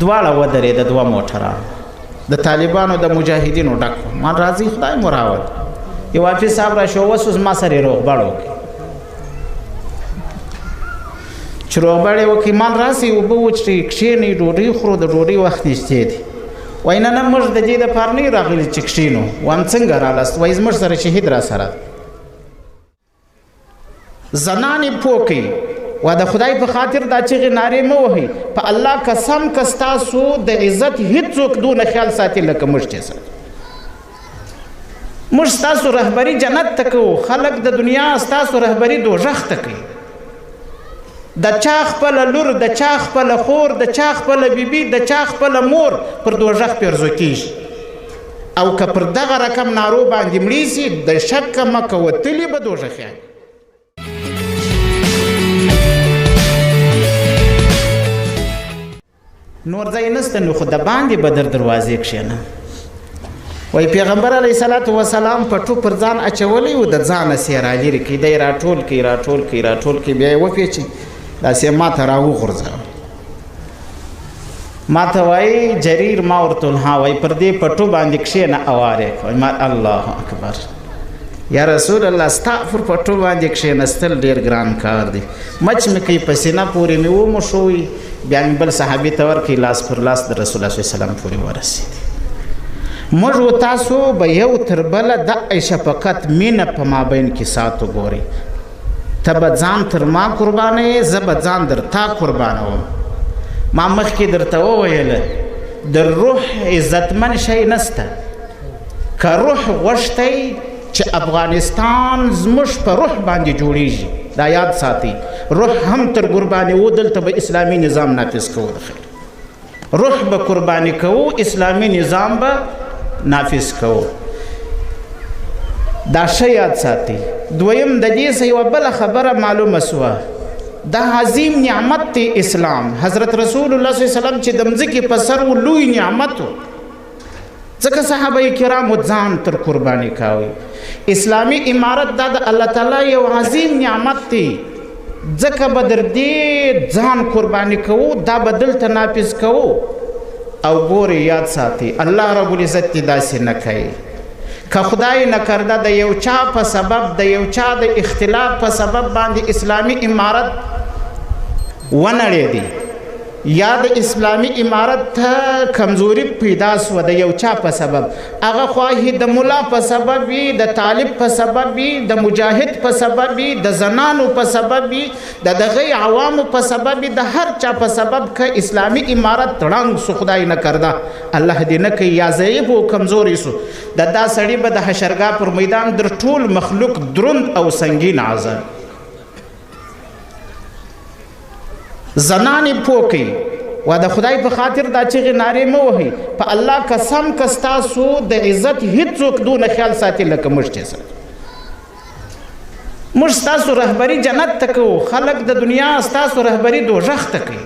دواړه ودرېده دوه موټران د طالبانو د مجاهدینو ډک ما راځي خدای مو راوړ یو حافظ صاحب راشي اوس ما سره یې روغبړ وکړي چې روغبړ یې وکړي مال راسي اوبه وچړي کښېنئ ډوډۍ خورو د ډوډۍ وخت نږدې دی وایي نه موږ د دې دپاره نه یو راغلي چې کښېنو وایم څنګه رالاست وایي زموږ سره شهید را سره زنانې پوه کوي و د خدای په خاطر دا چغې نارې مه وهئ په الله قسم که ستاسو د عزت هېڅوک دونه خیال ساتي لکه موږ چې ساتو موږ ستاسو رهبري جنت ته کوو خلک د دنیا ستاسو رهبري دوژخ ته کوي د چا خپله لور د چا خپله خور د چا خپله بیبي د چا خپله مور پر دوژخ پیرزو کیږي او که پر دغه رقم نارو باندې مړي سي د شکه مه کوه تلي به دوژخیان نور ځای نسته نو خو د باندې به در دروازې کښېنه وایي پیغمبر علیه صلات وسلام پټو پر ځان اچولی و د ځانه سې رالرې کوي دی راټول کوي راټول کوي راټول کوي بیا یې وپېچي داسې ما ته راوغورځوه ما ته وایي جریر ما ورته ها وایي پر دې پټو باندې کښېنه اوار یې کوي ما الله اکبر یا رسول الله ستا پر پټو باندې کښېنستل ډېر ګران کار دی مچ مې کوي په سینه پورې مې وموښوي بیا مې بل صحابي ته ورکړي لاس پر لاس د رسول الله صلی وسلم پورې ورسېدي موږ و تاسو به یو تر بله د شفقت مینه په مابین کې ساتو ګورئ ته به ځان تر ما قربانوې زه به ځان در تا قربانوم ما مخکې درته وویله د روح عزتمن شی نسته که روح غوښتی چې افغانستان زموږ په روح باندې جوړیږي دا یاد ساتئ روح هم تر قرباني و دلته به اسلامي نظام نافذ کوو د خیر روح به قرباني کوو اسلامي نظام به نافذ کوو دا ښه یاد ساتئ دویم د دې څه یوه بله خبره معلومه سوه دا عظیم نعمت دی اسلام حضرت رسول الله صلی الله علیه وسلم چې د مځکې په سر و لوی نعمت و ځکه صحابه کرامو ځان تر قرباني کوي اسلامي امارت دا د الله تعالی یو عظیم نعمت دی ځکه به در دې ځان قرباني کوو دا به دلته نافذ کوو او ګورې یاد ساتي الله رب العزت دې داسې نه کوي که خدای نه کرده د یو چا په سبب د یو چا د اختلاف په سبب باندې اسلامي امارت ونړېدي یا د اسلامي امارت ته کمزوري پیدا سوه د یو چا په سبب هغه خواهی د ملا په سبب وي د طالب په سبب وي د مجاهد په سبب وي د زنانو په سبب وي د دغه عوامو په سبب وي د هر چا په سبب که اسلامي امارت ړنګ سو خدای نه کرده الله دې نه کوي یا ضعیف و کمزوري سو دا سړي به د حشرګاه پر میدان در ټول مخلوق دروند او سنګین عذاب زنانې پوه کوي و د خدای په خاطر دا چغې نارې مه وهئ په الله قسم که ستاسو د عزت هېڅوک دونه خیال ساتي لکه موږ چې ساتو موږ ستاسو رهبري جنت ته کوو خلک د دنیا ستاسو رهبري دوژخ ته کوي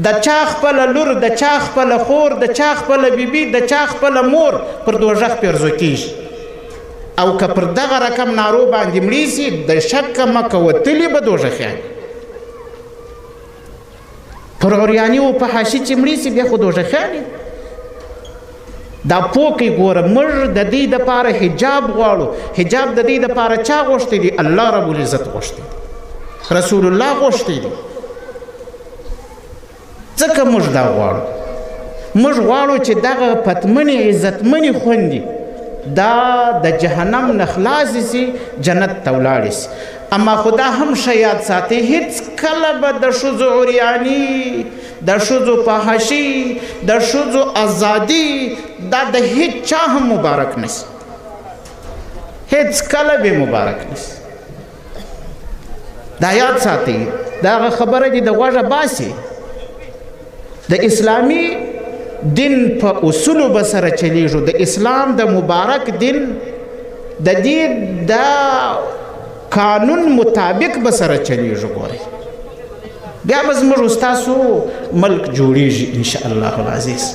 د چا خپله لور د چا خپله خور د چا خپله بیبي د چا خپله مور پر دوژخ پیرزو کیږي او که پر دغه رقم نارو باندې مړي سي د شکه مه کوه تلي به دوژخیان پر اوریانی و په حاشي چې مړي سي بیا خو دوژخیان دا پوکې ګوره موږ د دې دپاره حجاب غواړو حجاب د دې دپاره چا غوښتی دی الله رب العزت غوښتی رسول الله غوښتی دی ځکه موږ دا غواړو موږ غواړو چې دغه پتمنې عزتمنې خوندې دا د جهنم نه خلاصې سي جنت ته ولاړې سي اما خدا هم ښه یاد ساتي هیڅ کله به د ښځو عریاني د ښځو فحاشي د ښځو ازادي دا د هیڅ چا هم مبارک نشي هیڅ کله به مبارک نشي دا یاد ساتي دا خبره دې د غوږه باسي د اسلامي دین په اصولو به سره چلیږو د اسلام د مبارک دین د دې د قانون مطابق به سره چلیږو ګورئ بیا به زموږ ستاسو ملک جوړیږي انشاءالله العزیز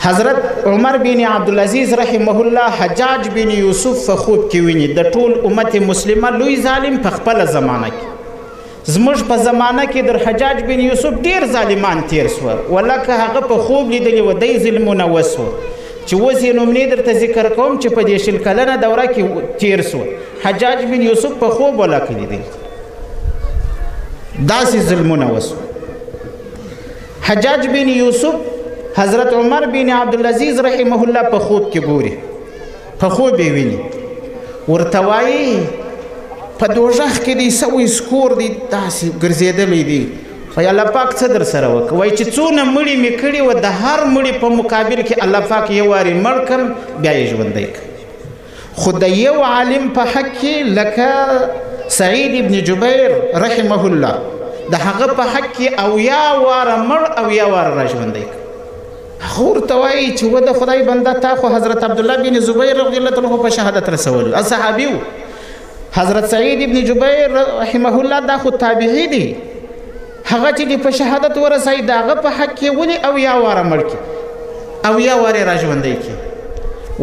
حضرت عمر بن عبدالعزیز رحمه الله حجاج بن یوسف په خوب کې ویني د ټول امت مسلمه لوی ظالم په خپله زمانه کې زموږ په زمانه کې در حجاج بن یوسف ډېر ظالمان تیر سوه ولکه هغه په خوب لیدلي و دی ظلمونه وسوه چې اوس یې نومنې درته ذکر کوم چې په دې 20 کلنه دوره کې تیر سوه حجاج بن یوسف په خوب ولکه لیدلي داسې ظلمونه وسوه حجاج بن یوسف حضرت عمر بن عبدالعزیز رحمه الله په خوب کې ګوري په خوب یې ویني ورته وایي په دوژخ کې دی سوی سکور دی داسې ګرځېدلی دی وایي الله پاک څه در سره وکړه وایي چې څونه مړي مې کړي وه د هر مړي په مقابل کې الله پاک یو وارې مړ کړم بیا یې ژوندی کړ خو د یو عالم په حق کې لکه سعید ابن جبیر رحمه الله د هغه په حق کې 80 واره مړ 80 واره را ژوندی کړ هغه ورته وایي چې و د خدای بنده تا خو حضرت عبدالله بن زبیر رضی الله عنه په شهادت رسول صحابي و حضرت سعید ابن جبیر رحمه الله دا خو تابعی دی هغه چې په شهادت ورسوي د هغه په حق کې ولې 80 واره مړ کړي 80 وارې را ژوندی کړي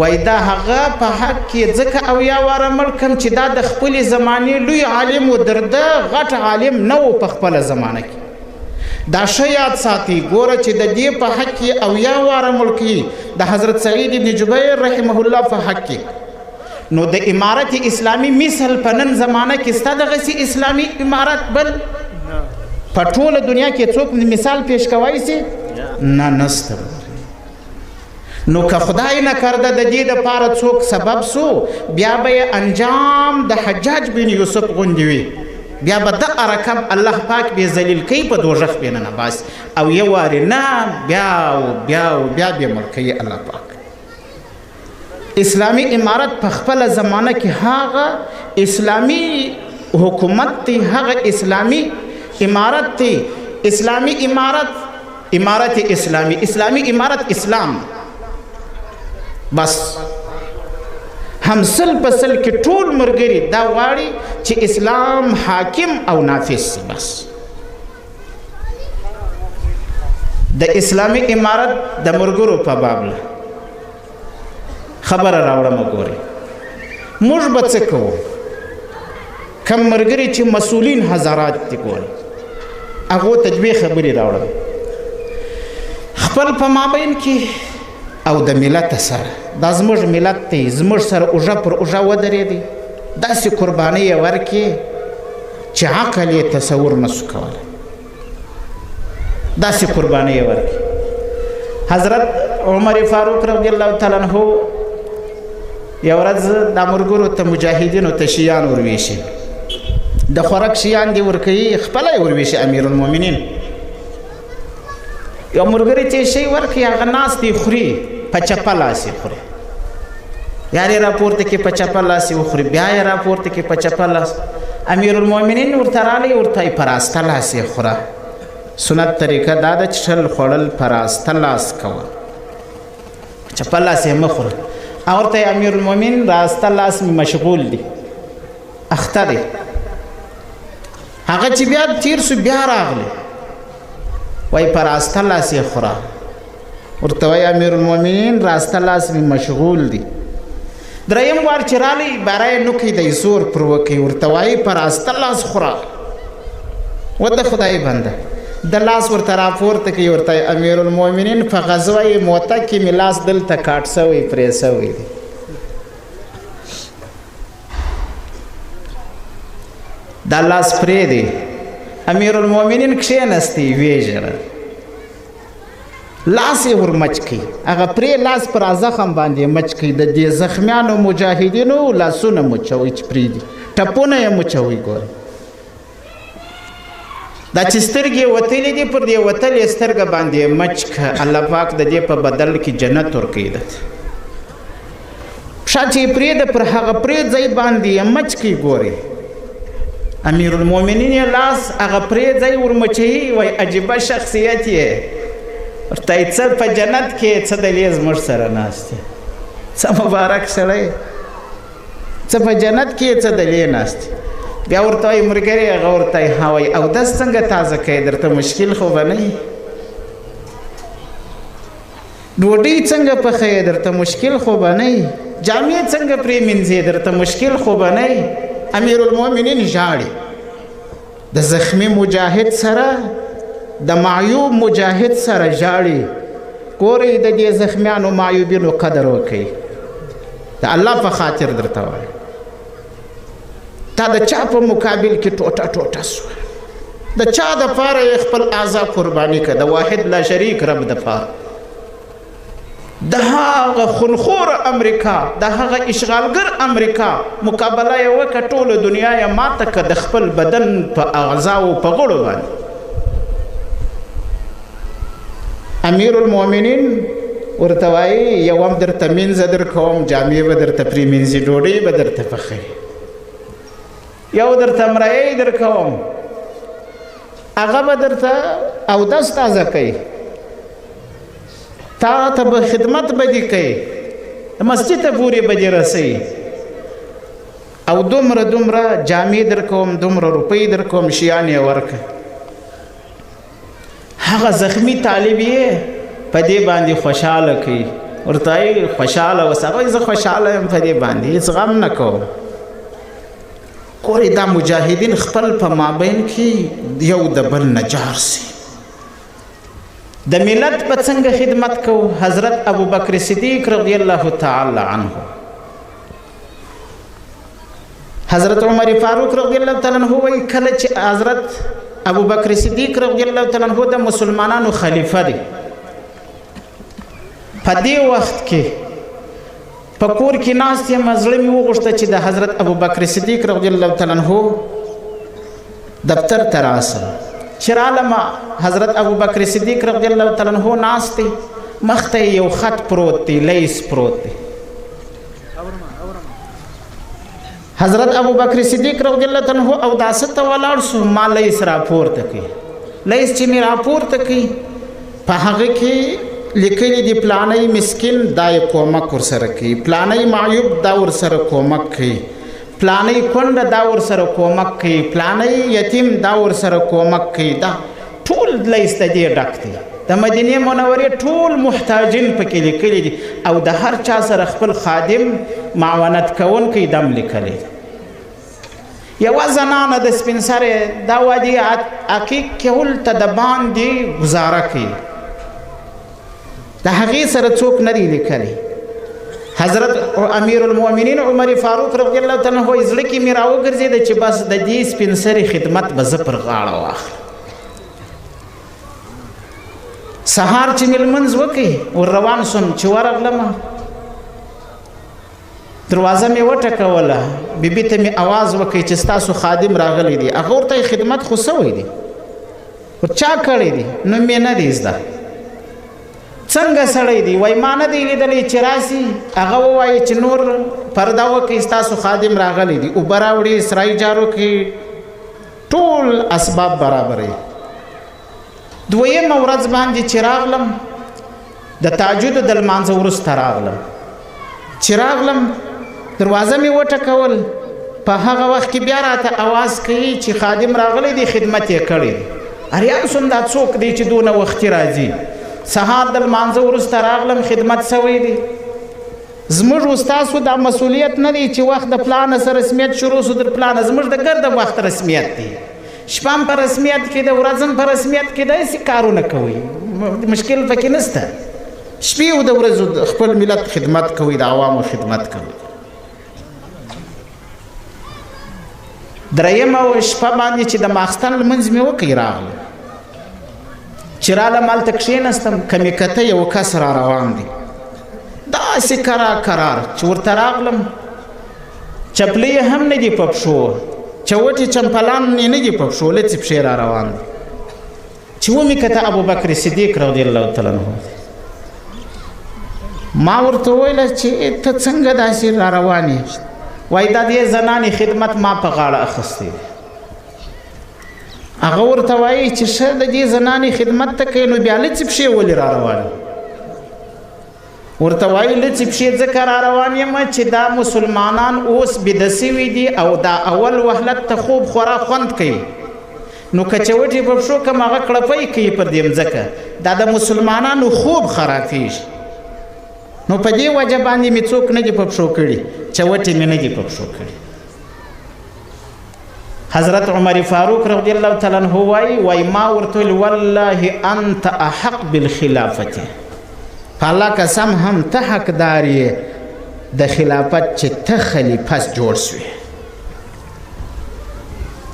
وایي دا هغه په حق کې ځکه 80 واره مړ کړم چې دا د خپلې زمانې لوی عالم و در ده غټ عالم نه و په خپله زمانه کې دا ښه یاد ساتي ګوره چې د دې په حق کې 80 واره مړ کړي د حضرت سعید ابن جبیر رحمه الله په حق کې نو د امارت اسلامی مثل په نن زمانه کې ستا دغسې اسلامي امارت بل په ټوله دنیا کې څوک مثال پیش کولی سي نه نسته نو که خدای نه کرده د دې دپاره څوک سبب سو بیا به یې انجام د حجاج بن یوسف غوندې وي بیا به دغه رقم الله پاک بې ذلیل کوي په دوژخ بې ننباسي او یو وارې نه بیا بې مړ کوي الله پاک اسلامی امارت په خپله زمانه کې هغه اسلامی حکومت دی هغه اسلامی امارت دی اسلامی امارت اسلامی امارت اسلام بس همسل پسل کې ټول مرګري دا غواړي چې اسلام حاکم او نافذ شي بس د اسلامی امارت د مرګرو په باب خبره راوړم ګوري موږ به څه کوو کم مرګري چې مسؤلین حضرات دي ګوري هغو تجبیه خبرې راوړم خپل په مابین کې او د ملت سره دا زموږ ملت دی زموږ سره اوږه پر اوږه ودرېدی داسې قربانۍ یې ورکړې چې عقل یې تصور نسو کولی داسې قربانۍ یې ورکړې حضرت عمر فاروق رضی الله تعالی عنه یو ورځ دا مرګرو ته مجاهدینو ته شیان ورویشي د خوراک شیان دې ورکوي خپله یې ورویشي امیرالمؤمنین یو مرګري چې شی ورکړي هغه ناست دی خوري په چپه لاس یې خوري یار یې راپورته کې په چپه لاس یې وخوري بیا یې راپورته کې په چپه لاس امیرالمؤمنین ورته راغلی ورته یې په راسته لاس یې خوره سنت طریقه دا ده چې شل خوړل په راسته لاس کوه په چپه لاس یې مه خوره او ورته یې امیرالمؤمنین راسته لاس مې مشغول دی اخته دی هغه چې بیا تیر سو بیا راغلی وای په راسته لاس یې خوره ورته وایي امیرالمؤمنین راسته لاس مې مشغول دی دریم وار چې رالی باره یې نوکی دی زور پر وکوي ورته وایي په راسته لاس خوره و د خدای بنده د لاس ورته راپورته کوي ورته امیرالمؤمنین په غزوه موته کې مې لاس دلته کاټ سوی پرې سوی دی دا لاس پرې دی امیرالمؤمنین کښېنستی ویې ژړل لاس یې ور مچ کړي هغه پرې لاس پر زخم باندې مچ کړي د دې زخمیانو مجاهدینو لاسونه مچوي چې پرېږدي ټپونه یې مچوي ګورئ دا چې سترګې یې وتلې دي پر دې وتلې سترګه باندې یې مچ کړه الله پاک د دې په بدل کې جنت ورکوي درته پښه چې یې پرېږده پر هغه پرې ځای باندې یې مچ کړي ګورئ امیرالمؤمنین یې لاس هغه پرې ځای ورمچوي وایي عجیبه شخصیت یې ورته یې څه په جنت کې څه دلیل زموږ سره ناست دی څه مبارک سړی څه په جنت کې څه دلیل ناست دی بیا ورته وایي ملګري هغه ورته یې ها وایي اودس څنګه تازه کوې درته مشکل خو به نه وي ډوډۍ څنګه پخوې درته مشکل خو به نه وي جامې څنګه پرې مینځې درته مشکل خو به نه وي امیرالمؤمنین ژاړي د زخمی مجاهد سره د معیوب مجاهد سره ژاړي. ګورئ د دې زخمیانو معیوبینو قدر وکئ. د الله په خاطر درته وایم تا د چا په مقابل کې ټوټه ټوټه سوه، د چا دپاره یې خپل اعضا قرباني کړه؟ د واحد لا شریک رب دپاره. د هغه خونخور امریکا، د هغه اشغالګر امریکا مقابله یې وکړه، ټوله دنیا یې ماته کړه د خپل بدن په اعضاو په غړو باندې. امیر المؤمنین ورته وایي یو هم درته مینځه درکوم، جامې به درته پرېمینځي، ډوډۍ به درته پخوي، یو درته مریی درکوم، هغه به درته اودس تازه کوي، تا ته به خدمت به دې کوي، مسجد ته پورې به دې رسوي، او دومره دومره جامې درکوم، دومره روپۍ درکوم، شیان یې ورکړه. هغه زخمی طالب یې په دې باندې خوشحاله کوي، ورته وایي خوشحاله اوسه. هغه زه خوشحاله یم په دې باندې، هېڅ غم نه کوم. ګورئ دا مجاهدین خپل په مابین کې یو د بل نه جار سي. د ملت په څنګه خدمت کوو؟ حضرت ابوبکر صدیق رضی الله تعالی عنه، حضرت عمر فاروق رضی الله تعالی عنه وایي کله چې حضرت ابوبکر صدیق رضی الله تعالی عنه د مسلمانانو خلیفه دی، په دې وخت کې په کور کې ناست یم، زړه مې وغوښته چې د حضرت ابوبکر صدیق رضی الله تعالی عنه دفتر ته راسم. چې رالم حضرت ابوبکر صدیق رضی الله تعالی عنه ناست دی، مخ ته یو خط پروت دی، لیس پروت دی. حضرت ابوبکر صدیق رضی الله تعالی عنه اوداسه ته ولاړ سو، ما لیس راپورته کړي. لیس چې مې راپورته کړي په هغه کې لیکلی دی پلانی مسکین دا یې کومک ورسره کوي، پلانی معیوب دا ورسره کومک کوي، پلانی کونډه دا ورسره کومک کوي، پلانی یتیم دا ورسره کومک کوي. دا ټول لیس د دې ډک دی. د مدینې منورې ټول محتاجین پکې لیکلي دي، او د هر چا سره خپل خادم معاونت کوونکی دم لیکلی. یوه زنانه د سپین سرې دا وادي عقیق کول ته د باندې ګزاره کوي، د هغې سره څوک نه دی لیکلی. حضرت امیر المؤمنین عمر فاروق رضی الله تعالی عنه زړه کې مې راوګرځېده چې بس د دې سپین سرې خدمت به زه پر غاړه واخلم. سهار چې مې لمونځ وکړ ور روان شوم، چې ورغلم دروازه مې وټکوله، بیبي ته مې اواز وکړ چې ستاسو خادم راغلی دی. هغه ورته خدمت خو سوی دی، چا کړی دی؟ نوم یې نه دی زده. څنګه سړی دی؟ وایي ما نه دی لیدلی چې راسي. هغه ووایي چې نور پرده وکړئ، ستاسو خادم راغلی دی، اوبه راوړي، سرای جارو کړي، ټول اسباب برابروي. دویمه ورځ باندې چې راغلم، د تهجد د لمانځه وروسته راغلم. چې راغلم دروازه مې وټکول، په هغه وخت کې بیا راته اواز کوي چې خادم راغلی دی، خدمت یې کړی دی. اریان سوم دا څوک دی چې دونه وختي راځي؟ سهار د لمانځه وروسته راغلم، خدمت سوی دی. زموږ استاسو دا مسؤلیت نه دی چې وخت د پلانه سره رسمیت شروع سو، در پلانه زموږ د ګرده وخت رسمیت دی. شپه هم په رسمیت کې ده، ورځ هم په رسمیت کې ده، هسې کارونه کوئ، مشکل پکې نشته. شپې او د ورځو خپل ملت خدمت کوئ، د عوامو خدمت کوئ. درېیمه شپه باندې چې د ماخستن لمونځ مې وکړ راغلم. چې رالم هلته کښېنستم، که مې کته یو کس را روان دی، داسې کرار چې ورته راغلم، چپلۍ هم نه دي په پښو، چوټې چمپلان یې نه دي په پښو، لڅې پښې را روان دی. چې ومې کته ابوبکر صدیق رضی الله تعالی عنه، ما ورته وویله چې ته څنګه داسې را روان یې؟ وایي دا دې زنانې خدمت ما په غاړه اخیستی. هغه ورته وایي چې ښه د دې زنانې خدمت ته کوي، نو بیا لڅې پښې ولې را روان یې؟ ورته وایي لڅې پښې ځکه را روان یم چې دا مسلمانان اوس بیده سوي دي، او دا اول وهلت ته خوب خورا خوند کوي، نو که چوټې په پښو کم هغه کړپۍ کوي پر دې مځکه، دا د مسلمانانو خوب خرابېږي. نو په دې وجه باندې مې څوک نه دي په پښو کړي، چوټې مې نه دي په پښو کړي. حضرت عمر فاروق رضی الله تعالی عنہ وای ما ورته ویل والله انت احق بالخلافته په الله قسم هم ته حقدار یې د خلافت چې ته خلیفه جوړ سوې.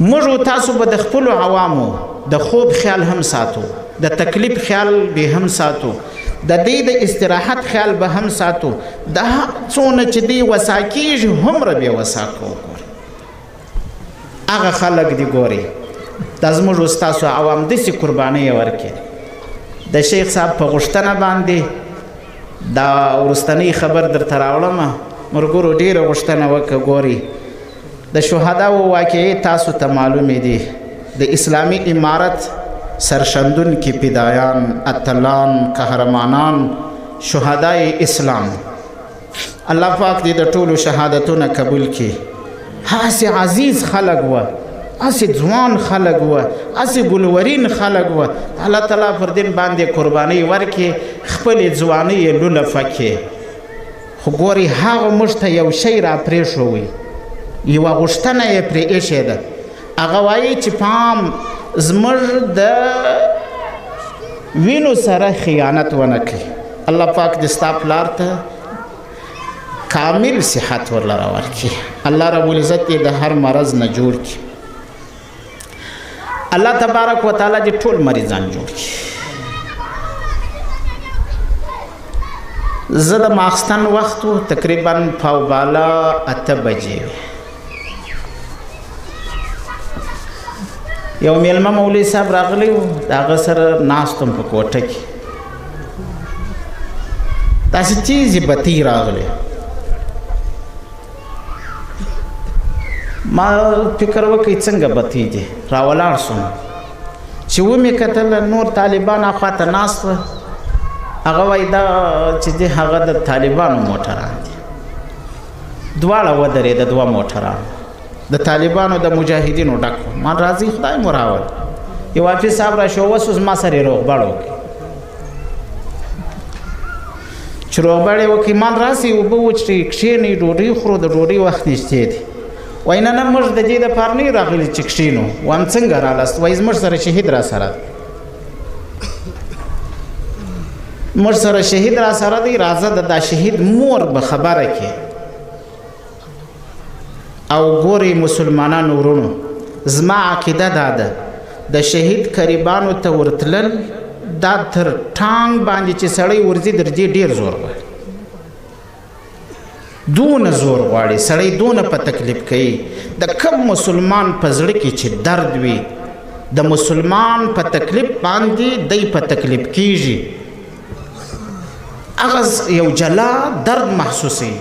موږ تاسو به د خپلو عوامو د خوب خیال هم ساتو، د تکلیف خیال به هم ساتو، د دې د استراحت خیال به هم ساتو. دا څونه چې دی وسا کېږي هومره بې وسا کوو. هغه خلک دي ګوري دا زموږ ستاسو عوام داسې قربانۍ ورکړي. د شیخ صاحب په غوښتنه باندې دا وروستنۍ خبر درته راوړم. ملګرو ډېره غوښتنه وکړه. ګوري د شهداو واقعې تاسو ته معلومې دي. د اسلامي امارت سرشندونکي فدایان، اتلان، قهرمانان، شهدای اسلام، الله پاک دې د ټولو شهادتونه قبول کړي. هسې عزیز خلق و، هسې ځوان خلق و، هسې ګلورین خلق و. الله تعالی پر دین باندې قربانۍ ورکړي، خپلې ځوانۍ یې لولفه کړي. خو ګورې هغه موږ ته یو شی را پرېښوی، یوه غوښتنه یې پرې ایښې ده. هغه وایي چې پام زموږ د وینو سره خیانت ونه کړي. الله پاک دې ستا پلار ته کامل صحت ورلره ورکړي. الله رب العزت یې د هر مرض نه جوړ کړي. الله تبارک وتعالی دې ټول مریضان جوړ کړي. زه د ماخستن وخت و تقریبا پاوبالا 8 بجې یو میلمه مولوي صاحب راغلی و، د هغه سره ناست وم په کوټه کې. داسې تیزې بتۍ راغلې. ما فکر وکړ څنګه بتۍ دي، راولاړ شوم چې ومې کتل نور طالبان اخواته ناست وه. هغه وایي دا چې دی هغه د طالبانو موټران دي. دواړه ودرېده، دوه موټران د طالبانو د مجاهدینو ډک و. ما راځي خدای مو راول. یو حافظ صاحب را شو اوس ما سره یې روغبړ وکړي. چې روغبړ یې وکړي ما راسي اوبه وچړي، کښېنئ ډوډۍ خورو، د ډوډۍ وخت نږدې دی. وایي نه نه موږ د دې دپاره نه راغلي چې کښېنو. وایم څنګه رالاست؟ وایي زموږ سره شهید را سره دی، موږ سره شهید را سره دی. راځه د دا شهید مور به خبره کې. او ګوري مسلمانانو ورونو، زما عقیده دا ده د شهید قریبانو ته ورتلل دا تر ټانګ باندې چې سړی ورځي درځي ډېر زور غواړي. دونه زور غواړي سړی، دونه په تکلیف کوي. د کم مسلمان په زړه کې چې درد وي، د مسلمان په تکلیف باندې دی په تکلیف کیږي. هغه یو جلا درد محسوسوي.